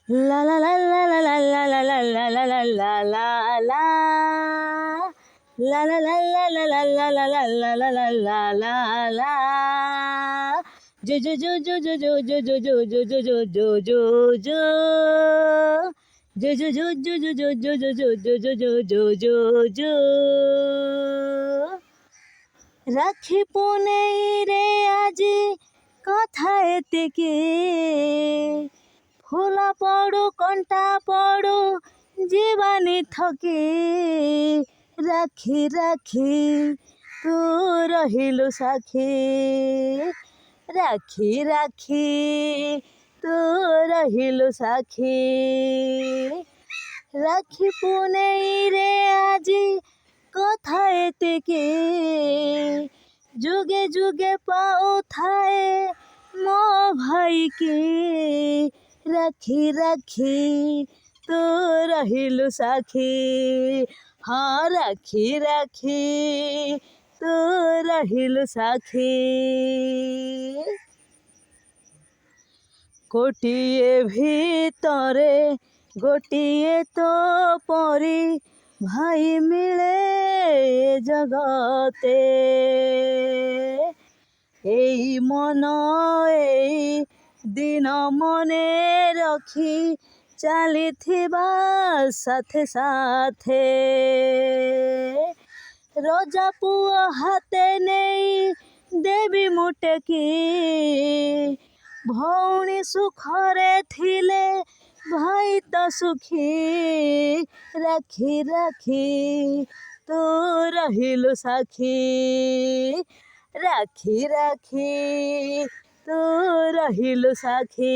La la la la la la la la la la la la la la la. La la la la la la la la la la la la la la la. Jo jo jo jo jo jo jo jo jo jo jo jo jo jo. Jo jo jo jo jo jo jo jo jo jo jo jo jo jo. রাখি পুনেই রে আজি কথায় থেকে ফুলা পড়ু কণ্টা পড়ু জীবানী থকে রাখি রাখি তু রহিলু সাখী রাখি রাখি তু রহিলু সাখী রাখি পুনেই রে আজি কথায় থেকে যুগে যুগে পাও থায়ে মো ভাইকে রাখি রাখি তো রহিলু সাখী হ্যাঁ রাখি রাখি তো রহিলু সাখী কোটিয়ে ভিতরে গোটিয়ে তো পরি ভাই মিলে জগতে এই মন এই দিন মনে রখি চালিথিবা সাথে সাথে রোজা পুଅ হাতে নেই দেবী মুটেকি ভଉଣୀ ସୁଖରେ ଥିଲେ ଭାଇ ତ ସୁଖୀ ରାଖି ରାଖି ତୁ ରହିଲୁ ସାକ୍ଷୀ ରାଖି ରାଖି ତୁ ରହିଲୁ ସାକ୍ଷୀ।